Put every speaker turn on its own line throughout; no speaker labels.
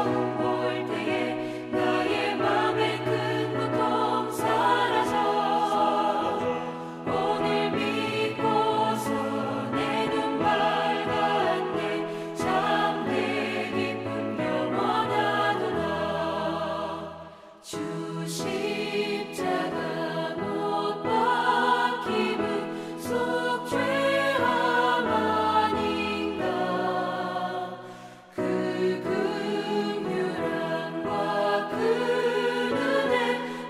처음 볼 때에 나의 맘의 큰 고통 사라져 오늘 믿고서 내 눈 밝았네 참 내 기쁨 영원하도다 주 십자가 못 박힘은 속죄함 아닌가 그 긍휼함과 그 은혜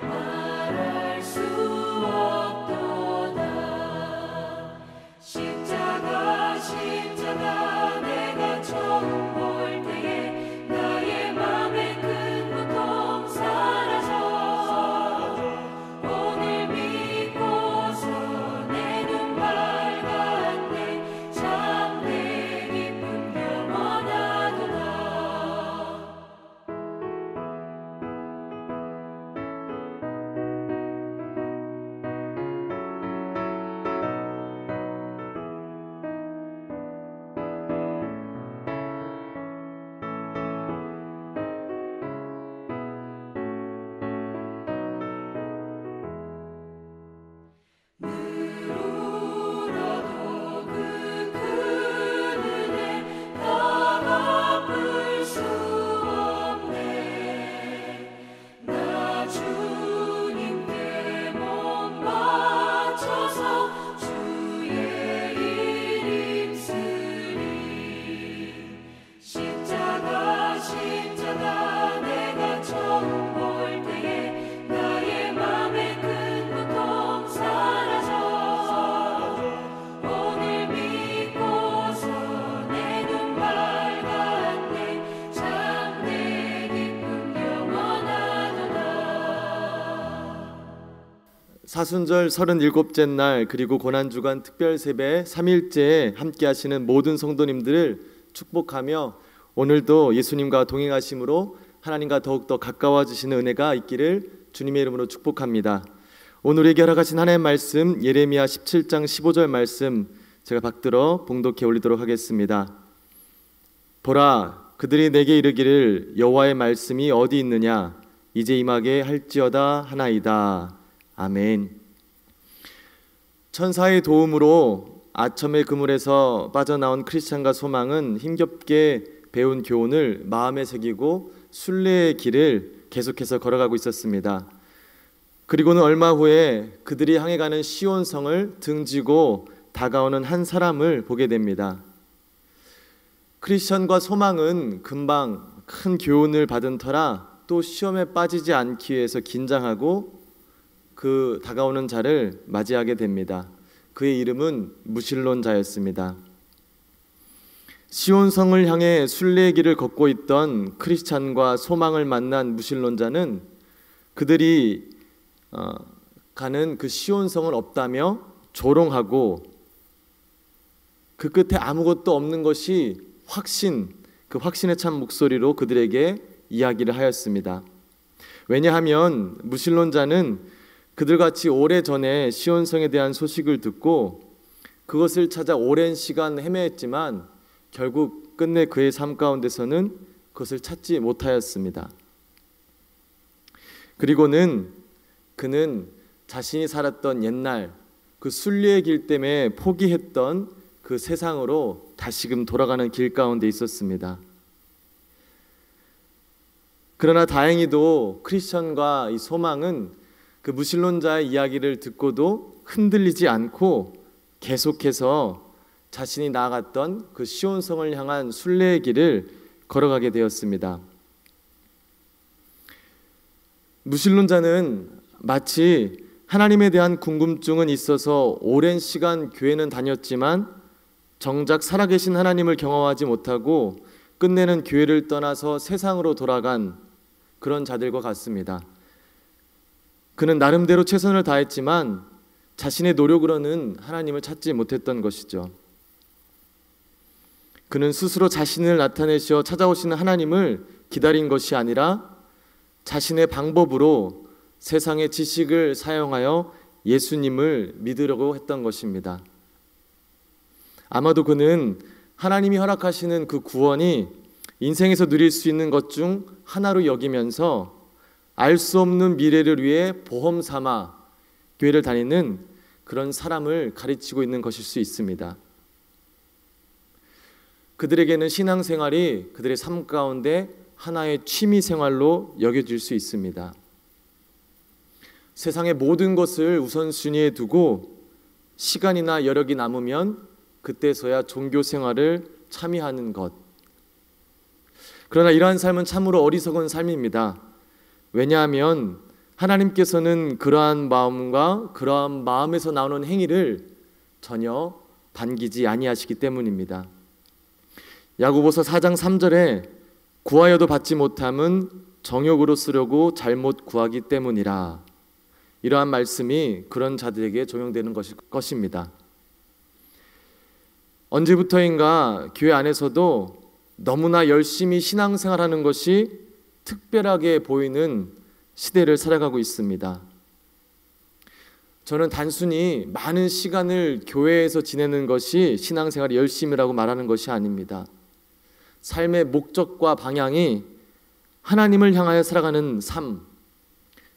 말할 수 없도다 십자가 내가 처음 볼 때에 나의 맘의 큰 고통 사라져 오늘 믿고서 내 눈 밝았네 참 내 기쁨 영원하도다 늘 울어도 그 큰 은혜 다 갚을 수 없네 나 주님께 몸 바쳐서 주의 이름 쓰리 십자가 내가 처음 볼 때에 나의 맘의 큰 고통 사라져 오늘 믿고서 내 눈 밝았네 참 내 기쁨 영원하도다
사순절 37째 날 그리고 고난주간 특별세배 3일째에 함께 하시는 모든 성도님들을 축복하며 오늘도 예수님과 동행하심으로 하나님과 더욱더 가까워지시는 은혜가 있기를 주님의 이름으로 축복합니다. 오늘 우리에게 허락하신 하나님의 말씀 예레미야 17장 15절 말씀 제가 받들어 봉독해 올리도록 하겠습니다. 보라 그들이 내게 이르기를 여호와의 말씀이 어디 있느냐 이제 임하게 할지어다 하나이다. 아멘. 천사의 도움으로 아첨의 그물에서 빠져나온 크리스찬과 소망은 힘겹게 배운 교훈을 마음에 새기고 순례의 길을 계속해서 걸어가고 있었습니다. 그리고는 얼마 후에 그들이 향해 가는 시온성을 등지고 다가오는 한 사람을 보게 됩니다. 크리스천과 소망은 금방 큰 교훈을 받은 터라 또 시험에 빠지지 않기 위해서 긴장하고 그 다가오는 자를 맞이하게 됩니다. 그의 이름은 무신론자였습니다. 시온성을 향해 순례의 길을 걷고 있던 크리스찬과 소망을 만난 무신론자는 그들이 가는 그 시온성은 없다며 조롱하고 그 끝에 아무것도 없는 것이 그 확신에 찬 목소리로 그들에게 이야기를 하였습니다. 왜냐하면 무신론자는 그들같이 오래전에 시온성에 대한 소식을 듣고 그것을 찾아 오랜 시간 헤매했지만 결국 끝내 그의 삶 가운데서는 그것을 찾지 못하였습니다. 그리고는 그는 자신이 살았던 옛날 그 순례의 길 때문에 포기했던 그 세상으로 다시금 돌아가는 길 가운데 있었습니다. 그러나 다행히도 크리스천과 이 소망은 그 무신론자의 이야기를 듣고도 흔들리지 않고 계속해서 자신이 나아갔던 그 시온성을 향한 순례의 길을 걸어가게 되었습니다. 무신론자는 마치 하나님에 대한 궁금증은 있어서 오랜 시간 교회는 다녔지만 정작 살아계신 하나님을 경험하지 못하고 끝내는 교회를 떠나서 세상으로 돌아간 그런 자들과 같습니다. 그는 나름대로 최선을 다했지만 자신의 노력으로는 하나님을 찾지 못했던 것이죠. 그는 스스로 자신을 나타내셔 찾아오시는 하나님을 기다린 것이 아니라 자신의 방법으로 세상의 지식을 사용하여 예수님을 믿으려고 했던 것입니다. 아마도 그는 하나님이 허락하시는 그 구원이 인생에서 누릴 수 있는 것 중 하나로 여기면서 알 수 없는 미래를 위해 보험 삼아 교회를 다니는 그런 사람을 가르치고 있는 것일 수 있습니다. 그들에게는 신앙생활이 그들의 삶 가운데 하나의 취미생활로 여겨질 수 있습니다. 세상의 모든 것을 우선순위에 두고 시간이나 여력이 남으면 그때서야 종교생활을 참여하는 것. 그러나 이러한 삶은 참으로 어리석은 삶입니다. 왜냐하면 하나님께서는 그러한 마음과 그러한 마음에서 나오는 행위를 전혀 반기지 아니하시기 때문입니다. 야고보서 4장 3절에 구하여도 받지 못함은 정욕으로 쓰려고 잘못 구하기 때문이라. 이러한 말씀이 그런 자들에게 적용되는 것입니다. 언제부터인가 교회 안에서도 너무나 열심히 신앙생활하는 것이 특별하게 보이는 시대를 살아가고 있습니다. 저는 단순히 많은 시간을 교회에서 지내는 것이 신앙생활의 열심이라고 말하는 것이 아닙니다. 삶의 목적과 방향이 하나님을 향하여 살아가는 삶,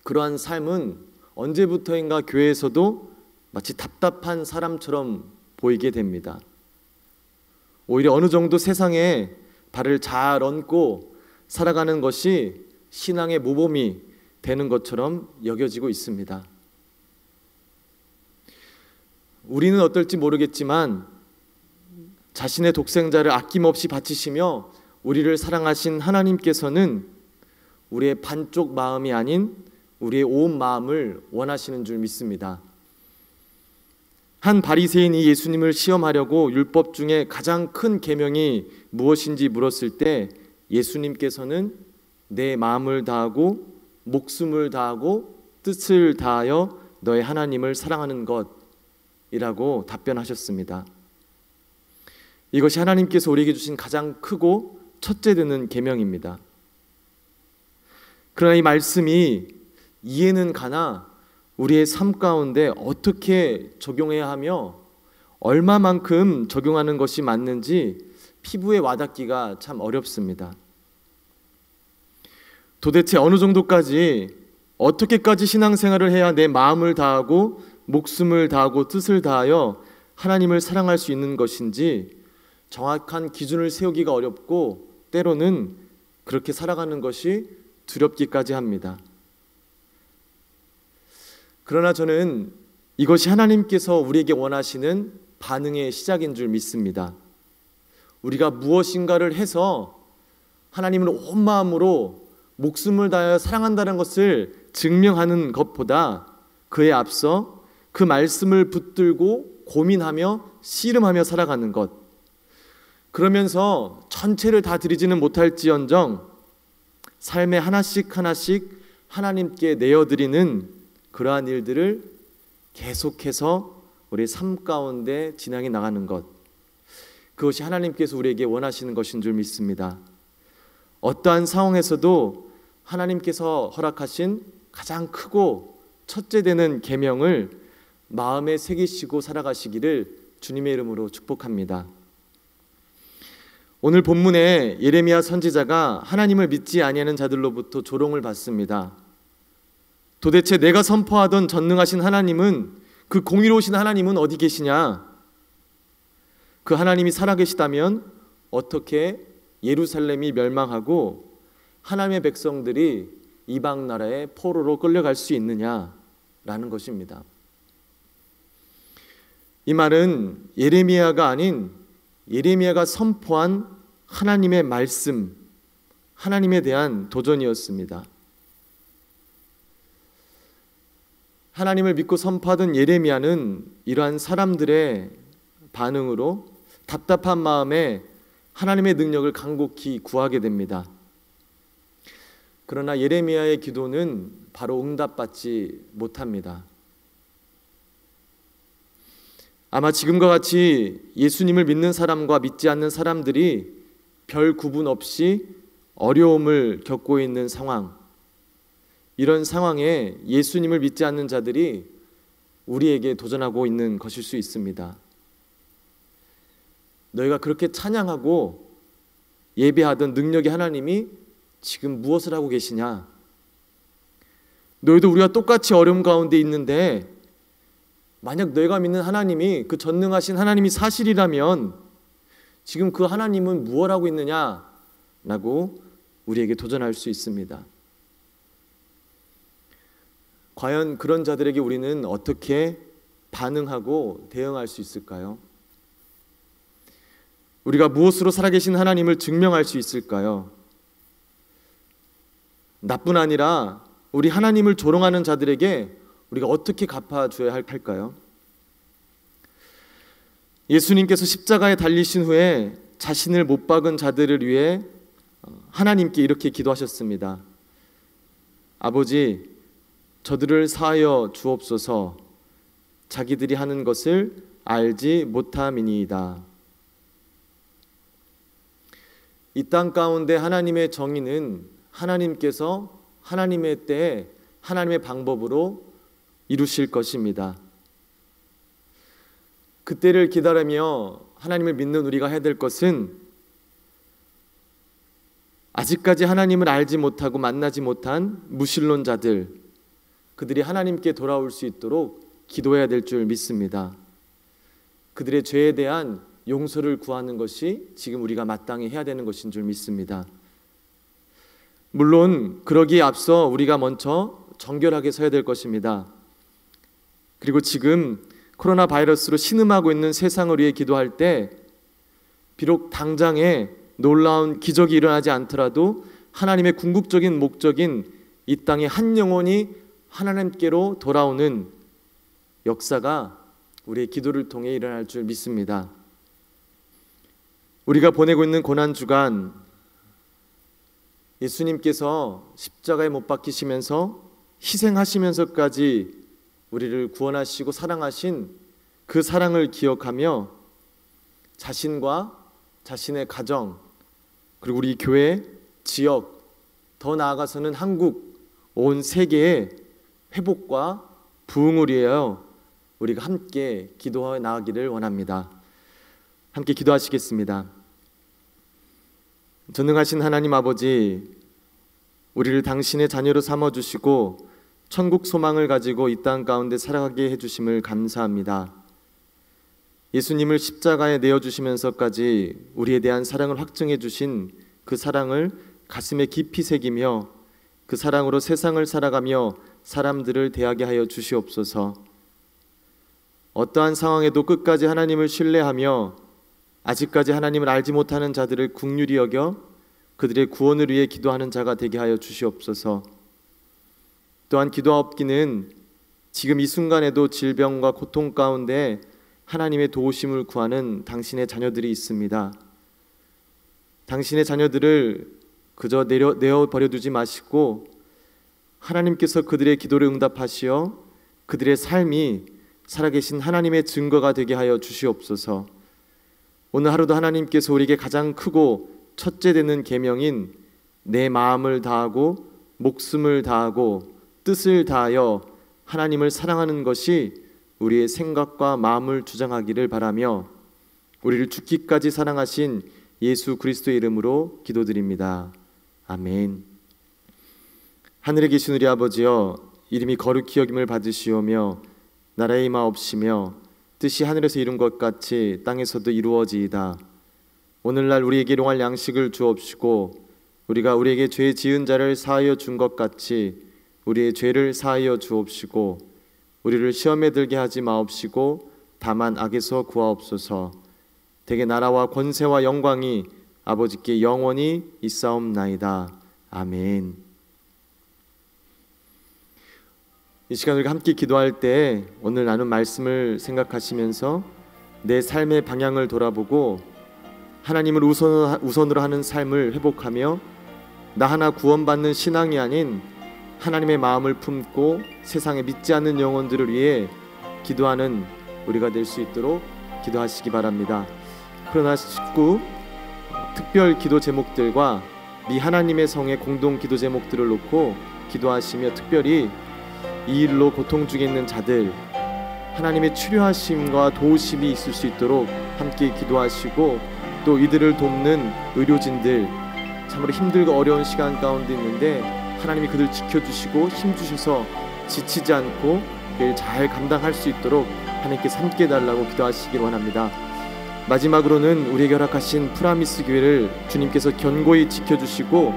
그러한 삶은 언제부터인가 교회에서도 마치 답답한 사람처럼 보이게 됩니다. 오히려 어느 정도 세상에 발을 잘 얹고 살아가는 것이 신앙의 모범이 되는 것처럼 여겨지고 있습니다. 우리는 어떨지 모르겠지만 자신의 독생자를 아낌없이 바치시며 우리를 사랑하신 하나님께서는 우리의 반쪽 마음이 아닌 우리의 온 마음을 원하시는 줄 믿습니다. 한 바리새인이 예수님을 시험하려고 율법 중에 가장 큰 계명이 무엇인지 물었을 때 예수님께서는 내 마음을 다하고 목숨을 다하고 뜻을 다하여 너의 하나님을 사랑하는 것이라고 답변하셨습니다. 이것이 하나님께서 우리에게 주신 가장 크고 첫째 되는 계명입니다. 그러나 이 말씀이 이해는 가나 우리의 삶 가운데 어떻게 적용해야 하며 얼마만큼 적용하는 것이 맞는지 피부에 와닿기가 참 어렵습니다. 도대체 어느 정도까지 어떻게까지 신앙생활을 해야 내 마음을 다하고 목숨을 다하고 뜻을 다하여 하나님을 사랑할 수 있는 것인지 정확한 기준을 세우기가 어렵고 때로는 그렇게 살아가는 것이 두렵기까지 합니다. 그러나 저는 이것이 하나님께서 우리에게 원하시는 반응의 시작인 줄 믿습니다. 우리가 무엇인가를 해서 하나님을 온 마음으로 목숨을 다하여 사랑한다는 것을 증명하는 것보다 그에 앞서 그 말씀을 붙들고 고민하며 씨름하며 살아가는 것, 그러면서 전체를 다 드리지는 못할지언정 삶의 하나씩 하나씩 하나님께 내어드리는 그러한 일들을 계속해서 우리 삶 가운데 진행해 나가는 것, 그것이 하나님께서 우리에게 원하시는 것인 줄 믿습니다. 어떠한 상황에서도 하나님께서 허락하신 가장 크고 첫째 되는 계명을 마음에 새기시고 살아가시기를 주님의 이름으로 축복합니다. 오늘 본문에 예레미야 선지자가 하나님을 믿지 아니하는 자들로부터 조롱을 받습니다. 도대체 내가 선포하던 전능하신 하나님은, 그 공의로우신 하나님은 어디 계시냐? 그 하나님이 살아계시다면 어떻게 예루살렘이 멸망하고 하나님의 백성들이 이방 나라의 포로로 끌려갈 수 있느냐라는 것입니다. 이 말은 예레미야가 아닌 예레미야가 선포한 하나님의 말씀, 하나님에 대한 도전이었습니다. 하나님을 믿고 선포하던 예레미야는 이러한 사람들의 반응으로 답답한 마음에 하나님의 능력을 간곡히 구하게 됩니다. 그러나 예레미야의 기도는 바로 응답받지 못합니다. 아마 지금과 같이 예수님을 믿는 사람과 믿지 않는 사람들이 별 구분 없이 어려움을 겪고 있는 상황, 이런 상황에 예수님을 믿지 않는 자들이 우리에게 도전하고 있는 것일 수 있습니다. 너희가 그렇게 찬양하고 예배하던 능력의 하나님이 지금 무엇을 하고 계시냐? 너희도 우리가 똑같이 어려움 가운데 있는데 만약 너희가 믿는 하나님이 그 전능하신 하나님이 사실이라면 지금 그 하나님은 무엇 하고 있느냐? 라고 우리에게 도전할 수 있습니다. 과연 그런 자들에게 우리는 어떻게 반응하고 대응할 수 있을까요? 우리가 무엇으로 살아계신 하나님을 증명할 수 있을까요? 나뿐 아니라 우리 하나님을 조롱하는 자들에게 우리가 어떻게 갚아줘야 할까요? 예수님께서 십자가에 달리신 후에 자신을 못 박은 자들을 위해 하나님께 이렇게 기도하셨습니다. 아버지, 저들을 사하여 주옵소서. 자기들이 하는 것을 알지 못함이니이다. 이 땅 가운데 하나님의 정의는 하나님께서 하나님의 때에 하나님의 방법으로 이루실 것입니다. 그때를 기다리며 하나님을 믿는 우리가 해야 될 것은 아직까지 하나님을 알지 못하고 만나지 못한 무신론자들, 그들이 하나님께 돌아올 수 있도록 기도해야 될 줄 믿습니다. 그들의 죄에 대한 용서를 구하는 것이 지금 우리가 마땅히 해야 되는 것인 줄 믿습니다. 물론 그러기에 앞서 우리가 먼저 정결하게 서야 될 것입니다. 그리고 지금 코로나 바이러스로 신음하고 있는 세상을 위해 기도할 때 비록 당장에 놀라운 기적이 일어나지 않더라도 하나님의 궁극적인 목적인 이 땅의 한 영혼이 하나님께로 돌아오는 역사가 우리의 기도를 통해 일어날 줄 믿습니다. 우리가 보내고 있는 고난주간, 예수님께서 십자가에 못 박히시면서 희생하시면서까지 우리를 구원하시고 사랑하신 그 사랑을 기억하며 자신과 자신의 가정, 그리고 우리 교회, 지역, 더 나아가서는 한국, 온 세계의 회복과 부흥을 위하여 우리가 함께 기도해 나가기를 원합니다. 함께 기도하시겠습니다. 전능하신 하나님 아버지, 우리를 당신의 자녀로 삼아주시고 천국 소망을 가지고 이 땅 가운데 살아가게 해주심을 감사합니다. 예수님을 십자가에 내어주시면서까지 우리에 대한 사랑을 확증해 주신 그 사랑을 가슴에 깊이 새기며 그 사랑으로 세상을 살아가며 사람들을 대하게 하여 주시옵소서. 어떠한 상황에도 끝까지 하나님을 신뢰하며 아직까지 하나님을 알지 못하는 자들을 긍휼히 여겨 그들의 구원을 위해 기도하는 자가 되게 하여 주시옵소서. 또한 기도하옵기는 지금 이 순간에도 질병과 고통 가운데 하나님의 도우심을 구하는 당신의 자녀들이 있습니다. 당신의 자녀들을 그저 내어 버려두지 마시고 하나님께서 그들의 기도를 응답하시어 그들의 삶이 살아계신 하나님의 증거가 되게 하여 주시옵소서. 오늘 하루도 하나님께서 우리에게 가장 크고 첫째 되는 계명인 내 마음을 다하고 목숨을 다하고 뜻을 다하여 하나님을 사랑하는 것이 우리의 생각과 마음을 주장하기를 바라며 우리를 죽기까지 사랑하신 예수 그리스도의 이름으로 기도드립니다. 아멘. 하늘에 계신 우리 아버지여, 이름이 거룩히 여김을 받으시오며 나라의 임하옵시며 뜻이 하늘에서 이룬 것 같이 땅에서도 이루어지이다. 오늘날 우리에게 일용할 양식을 주옵시고 우리가 우리에게 죄 지은 자를 사하여 준 것 같이 우리의 죄를 사하여 주옵시고 우리를 시험에 들게 하지 마옵시고 다만 악에서 구하옵소서. 대개 나라와 권세와 영광이 아버지께 영원히 있사옵나이다. 아멘. 이 시간 우리가 함께 기도할 때 오늘 나눈 말씀을 생각하시면서 내 삶의 방향을 돌아보고 하나님을 우선으로 하는 삶을 회복하며 나 하나 구원받는 신앙이 아닌 하나님의 마음을 품고 세상에 믿지 않는 영혼들을 위해 기도하는 우리가 될 수 있도록 기도하시기 바랍니다. 그러나 19 특별 기도 제목들과 미 하나님의 성의 공동 기도 제목들을 놓고 기도하시며 특별히 이 일로 고통 중에 있는 자들 하나님의 치료하심과 도우심이 있을 수 있도록 함께 기도하시고 또 이들을 돕는 의료진들, 참으로 힘들고 어려운 시간 가운데 있는데 하나님이 그들 지켜주시고 힘주셔서 지치지 않고 그 일 잘 감당할 수 있도록 하나님께서 함께 해달라고 기도하시길 원합니다. 마지막으로는 우리에게 허락하신 프라미스 교회를 주님께서 견고히 지켜주시고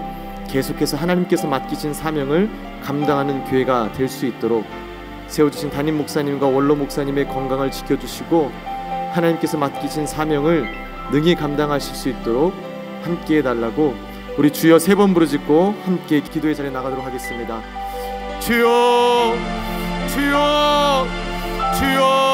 계속해서 하나님께서 맡기신 사명을 감당하는 교회가 될 수 있도록 세워주신 담임 목사님과 원로 목사님의 건강을 지켜주시고 하나님께서 맡기신 사명을 능히 감당하실 수 있도록 함께 해달라고 우리 주여 3번 부르짖고 함께 기도의 자리에 나가도록 하겠습니다. 주여, 주여, 주여.